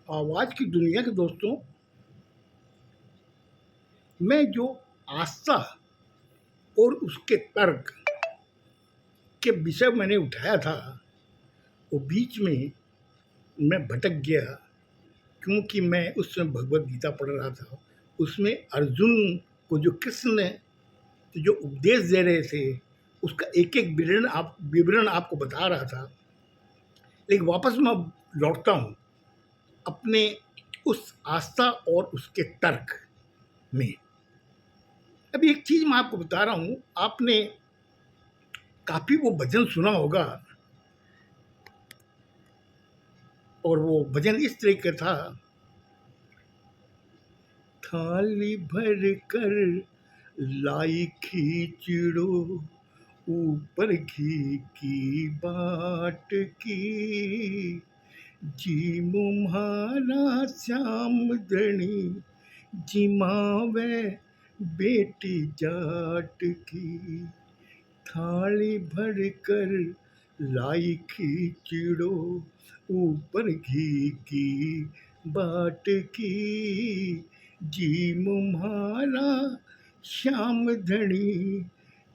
आज की दुनिया के दोस्तों, मैं जो आस्था और उसके तर्क के विषय मैंने उठाया था, वो बीच में मैं भटक गया, क्योंकि मैं उस समय भगवत गीता पढ़ रहा था। उसमें अर्जुन को जो कृष्ण ने जो उपदेश दे रहे थे, उसका एक एक विवरण आपको बता रहा था। लेकिन वापस मैं लौटता हूँ अपने उस आस्था और उसके तर्क में। अभी एक चीज़ मैं आपको बता रहा हूँ, आपने काफ़ी वो भजन सुना होगा, और वो भजन इस तरह का था। थाली भर कर लाई खींचड़ो, ऊपर घी की बाट की, जी मुम्हारा श्याम धनी, जिमावे बेटी जाट की। थाली भर कर लाई खींचड़ो, ऊपर घी की बाट की, जी मुम्हारा श्याम धनी,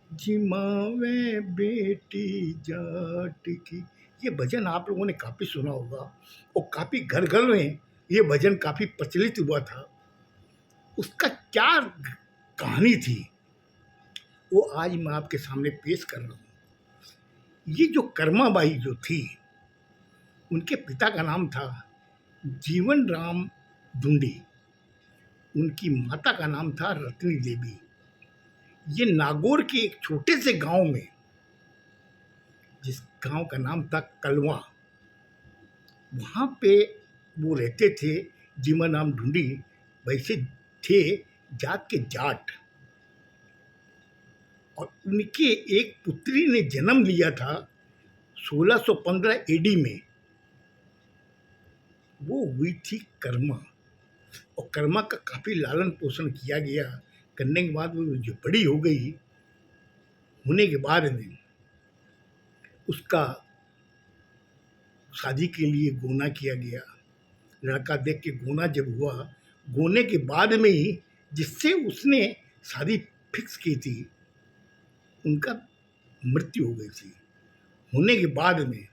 जिमावे बेटी जाट की। ये भजन आप लोगों ने काफ़ी सुना होगा, और काफ़ी घर घर में ये भजन काफ़ी प्रचलित हुआ था। उसका क्या कहानी थी, वो आज मैं आपके सामने पेश कर रहा हूँ। ये जो कर्माबाई जो थी, उनके पिता का नाम था जीवन राम ढूंढी, उनकी माता का नाम था रत्नी देवी। ये नागौर के एक छोटे से गांव में, जिस गांव का नाम था कलवा, वहाँ पे वो रहते थे। जीवन राम ढूंढी वैसे थे जात के जाट, और उनके एक पुत्री ने जन्म लिया था 1615 एडी में। वो हुई थी कर्मा, और कर्मा का काफ़ी लालन पोषण किया गया। करने के बाद वो जो बड़ी हो गई, होने के बाद में उसका शादी के लिए गोना किया गया। लड़का देख के गोना जब हुआ, गोने के बाद में ही जिससे उसने शादी फिक्स की थी, उनका मृत्यु हो गई थी। होने के बाद में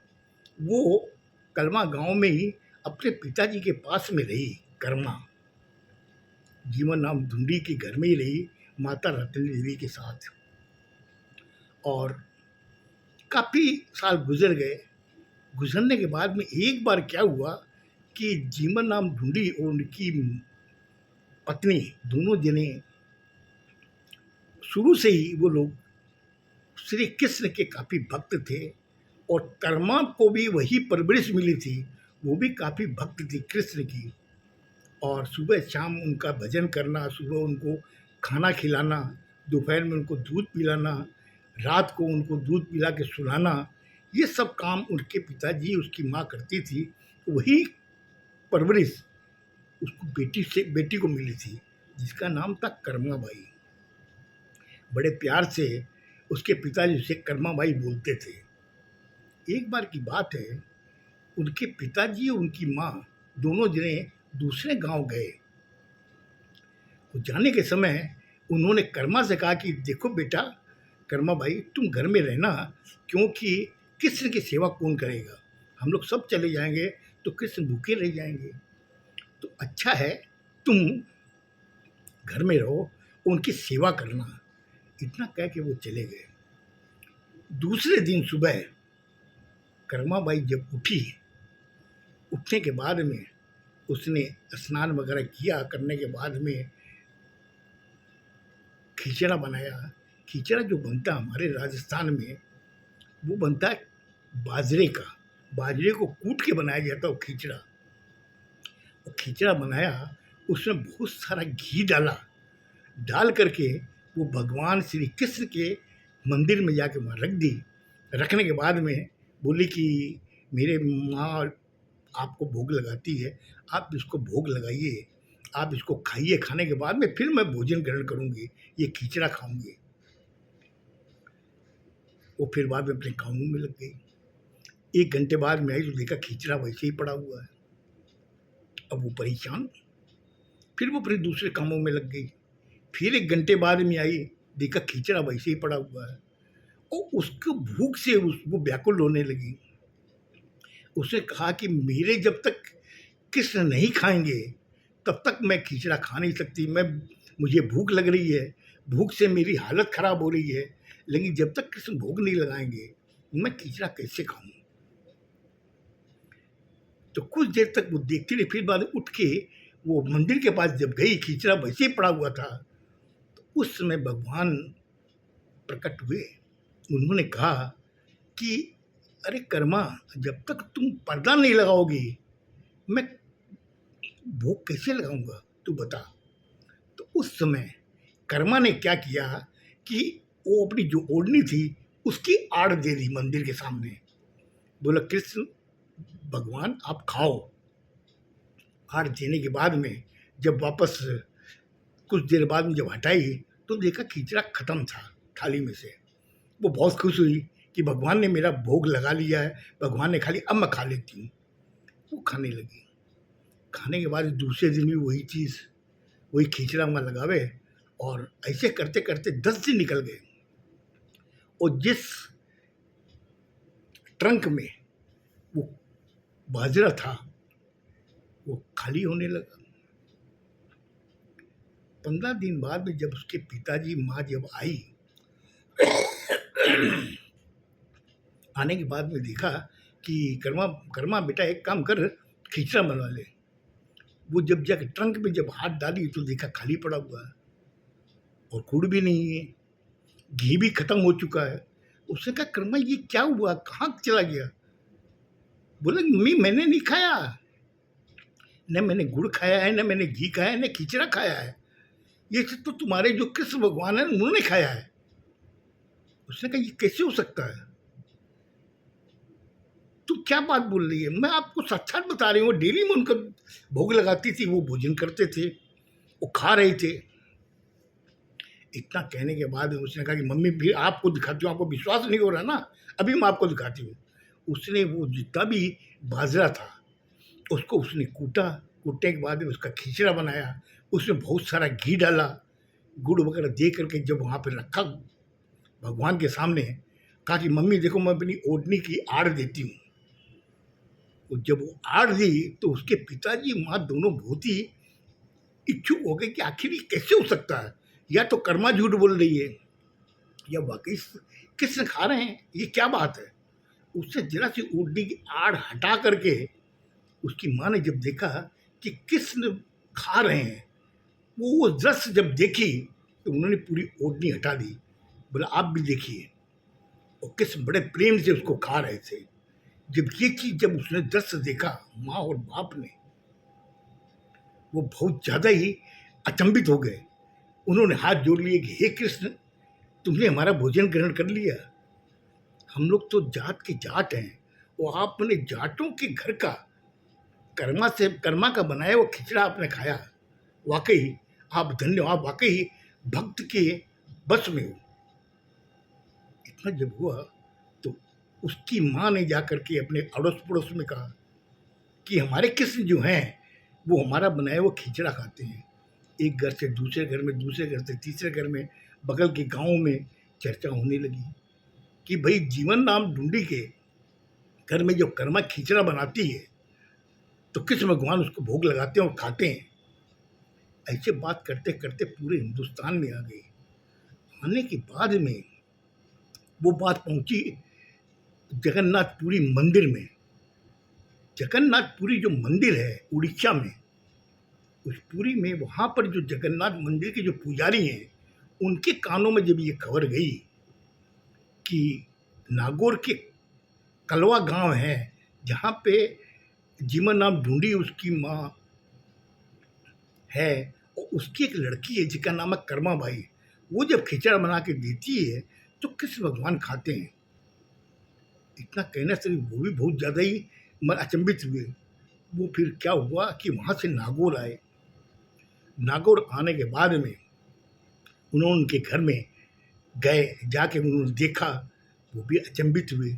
वो कलमा गांव में ही अपने पिताजी के पास में रही। कर्मा जीवन नाम ढूंढी के घर में ही रही, माता रत्नी देवी के साथ। और काफ़ी साल गुजर गए। गुजरने के बाद में एक बार क्या हुआ कि जीवन नाम ढूंढी और उनकी पत्नी, दोनों जने शुरू से ही वो लोग श्री कृष्ण के काफ़ी भक्त थे, और कर्मा को भी वही परवरिश मिली थी। वो भी काफ़ी भक्त थी कृष्ण की। और सुबह शाम उनका भजन करना, सुबह उनको खाना खिलाना, दोपहर में उनको दूध पिलाना, रात को उनको दूध पिला के सुलाना, ये सब काम उनके पिताजी, उसकी माँ करती थी। वही परवरिश उसको बेटी को मिली थी, जिसका नाम था कर्माबाई। बड़े प्यार से उसके पिताजी उसे कर्माबाई बोलते थे। एक बार की बात है, उनके पिताजी और उनकी माँ दोनों जने दूसरे गांव गए। तो जाने के समय उन्होंने कर्मा से कहा कि देखो बेटा, कर्मा भाई तुम घर में रहना, क्योंकि कृष्ण की सेवा कौन करेगा, हम लोग सब चले जाएंगे तो कृष्ण भूखे रह जाएंगे। तो अच्छा है तुम घर में रहो, उनकी सेवा करना। इतना कह के वो चले गए। दूसरे दिन सुबह कर्माबाई जब उठी, उठने के बाद में उसने स्नान वगैरह किया। करने के बाद में खिचड़ा बनाया। खिचड़ा जो बनता है हमारे राजस्थान में, वो बनता है बाजरे का। बाजरे को कूट के बनाया जाता है वो खिचड़ा। वो खिचड़ा बनाया, उसमें बहुत सारा घी डाला। डाल करके वो भगवान श्री कृष्ण के मंदिर में जाके वहाँ रख दी। रखने के बाद में बोली कि मेरे माँ आपको भोग लगाती है, आप इसको भोग लगाइए, आप इसको खाइए। खाने के बाद में फिर मैं भोजन ग्रहण करूँगी, ये खिचड़ा खाऊंगी। वो फिर बाद में अपने कामों में लग गई। 1 घंटे बाद में आई तो देखा खिचड़ा वैसे ही पड़ा हुआ है। अब वो परेशान, फिर वो अपने दूसरे कामों में लग गई। फिर 1 घंटे बाद में आई, देखा खींचड़ा वैसे ही पड़ा हुआ है और उसको भूख से वो व्याकुल होने लगी। उसने कहा कि मेरे जब तक कृष्ण नहीं खाएंगे तब तक मैं खींचड़ा खा नहीं सकती। मुझे भूख लग रही है, भूख से मेरी हालत खराब हो रही है, लेकिन जब तक कृष्ण भोग नहीं लगाएंगे मैं खींचड़ा कैसे खाऊं। तो कुछ देर तक वो देखती रही, फिर बाद उठ के वो मंदिर के पास जब गई, खींचड़ा वैसे ही पड़ा हुआ था, तो उस समय भगवान प्रकट हुए। उन्होंने कहा कि अरे कर्मा, जब तक तुम पर्दा नहीं लगाओगी मैं भोग कैसे लगाऊंगा, तू बता। तो उस समय कर्मा ने क्या किया कि वो अपनी जो ओढ़नी थी उसकी आड़ दे दी मंदिर के सामने। बोला कृष्ण भगवान आप खाओ। आड़ देने के बाद में जब वापस कुछ देर बाद में जब हटाई तो देखा खींचड़ा खत्म था थाली में से। वो बहुत खुश हुई कि भगवान ने मेरा भोग लगा लिया है, भगवान ने खाली अब मैं खा लेती हूँ। वो खाने लगी। खाने के बाद दूसरे दिन भी वही चीज़, वही खींचड़ा वहाँ लगावे और ऐसे करते करते 10 दिन निकल गए और जिस ट्रंक में वो बाजरा था वो खाली होने लगा। 15 दिन बाद में जब उसके पिताजी माँ जब आई, आने के बाद में देखा कि कर्मा कर्मा बेटा एक काम कर, खींचड़ा बनवा ले। वो जब जाकर ट्रंक में जब हाथ डाली तो देखा खाली पड़ा हुआ है और गुड़ भी नहीं है, घी भी खत्म हो चुका है। उसने कहा कर्मा ये क्या हुआ, कहाँ चला गया। बोला मम्मी मैंने नहीं खाया, न मैंने गुड़ खाया है, न मैंने घी खाया है, न खींचड़ा खाया है, ये सब तो तुम्हारे जो कृष्ण भगवान है उन्होंने खाया है। उसने कहा ये कैसे हो सकता है, तू क्या बात बोल रही है। मैं आपको साक्षात बता रही हूँ, डेली में उनका भोग लगाती थी, वो भोजन करते थे, वो खा रहे थे। इतना कहने के बाद उसने कहा कि मम्मी फिर आपको दिखाती हूँ, आपको विश्वास नहीं हो रहा ना, अभी मैं आपको दिखाती हूँ। उसने वो जितना भी बाजरा था उसको उसने कूटा, कूटने के बाद उसका खिचड़ा बनाया, उसमें बहुत सारा घी डाला, गुड़ वगैरह दे करके जब वहाँ पर रखा भगवान के सामने, कहा कि मम्मी देखो मैं अपनी ओढ़नी की आड़ देती हूँ। तो जब वो आड़ दी तो उसके पिताजी माँ दोनों बहुत ही इच्छुक हो गए कि आखिर ये कैसे हो सकता है, या तो कर्मा झूठ बोल रही है या वाकई कृष्ण खा रहे हैं, ये क्या बात है। उससे जरा सी ओढ़नी की आड़ हटा करके उसकी माँ ने जब देखा कि कृष्ण खा रहे हैं, वो रस जब देखी तो उन्होंने पूरी ओढ़नी हटा दी। बोला आप भी देखिए, और कृष्ण बड़े प्रेम से उसको खा रहे थे। जब ये चीज जब उसने दृश्य देखा माँ और बाप ने, वो बहुत ज़्यादा ही अचंभित हो गए। उन्होंने हाथ जोड़ लिए कि हे कृष्ण तुमने हमारा भोजन ग्रहण कर लिया, हम लोग तो जाट के जाट हैं, और आपने जाटों के घर का कर्मा का बनाया वो खिचड़ा आपने खाया, वाकई आप धन्य हो, आप वाकई भक्त के बस में हो। इतना जब हुआ तो उसकी माँ ने जाकर के अपने अड़ोस पड़ोस में कहा कि हमारे कृष्ण जो हैं वो हमारा बनाया वो खिचड़ा खाते हैं। एक घर से दूसरे घर में, दूसरे घर से तीसरे घर में, बगल के गाँव में चर्चा होने लगी कि भाई जीवन नाम ढूंढी के घर में जो कर्मा खिचड़ा बनाती है तो कृष्ण भगवान उसको भोग लगाते हैं और खाते हैं। ऐसे बात करते करते पूरे हिंदुस्तान में आ गई। आने के बाद में वो बात पहुंची जगन्नाथपुरी मंदिर में। जगन्नाथपुरी जो मंदिर है उड़ीसा में, उस पुरी में वहाँ पर जो जगन्नाथ मंदिर के जो पुजारी हैं उनके कानों में जब ये खबर गई कि नागौर के कलवा गांव है जहाँ पे जीवन नाम ढूंढी उसकी माँ है और उसकी एक लड़की है जिसका नाम है कर्मा बाई, वो जब खिचड़ा बना के देती है तो कृष्ण भगवान खाते हैं। इतना कहने से वो भी बहुत ज़्यादा ही मन अचंभित हुए। वो फिर क्या हुआ कि वहाँ से नागौर आए। नागौर आने के बाद में उन्होंने उनके घर में गए, जाके उन्होंने देखा, वो भी अचंभित हुए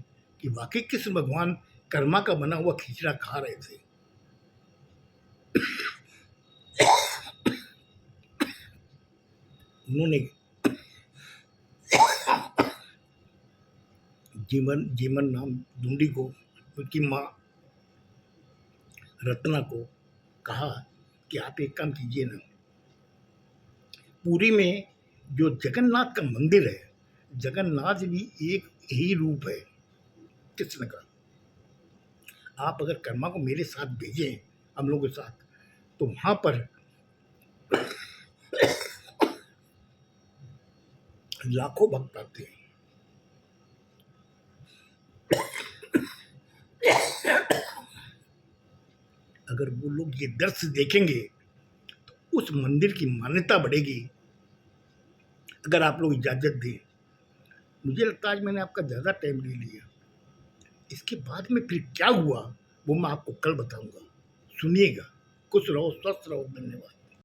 कि वाकई कृष्ण भगवान कर्मा का बना हुआ खिचड़ा खा रहे थे। उन्होंने जीवन नाम ढूंढी को, उनकी माँ रत्ना को कहा कि आप एक काम कीजिए ना, पुरी में जो जगन्नाथ का मंदिर है, जगन्नाथ भी एक ही रूप है कृष्ण का। आप अगर कर्मा को मेरे साथ भेजें, हम लोगों के साथ, तो वहाँ पर लाखों भक्त आते हैं। अगर वो लोग ये दृश्य देखेंगे तो उस मंदिर की मान्यता बढ़ेगी। अगर आप लोग इजाज़त दें, मुझे लगता है आज मैंने आपका ज़्यादा टाइम ले लिया। इसके बाद में फिर क्या हुआ वो मैं आपको कल बताऊंगा। सुनिएगा। खुश रहो, स्वस्थ रहो। धन्यवाद।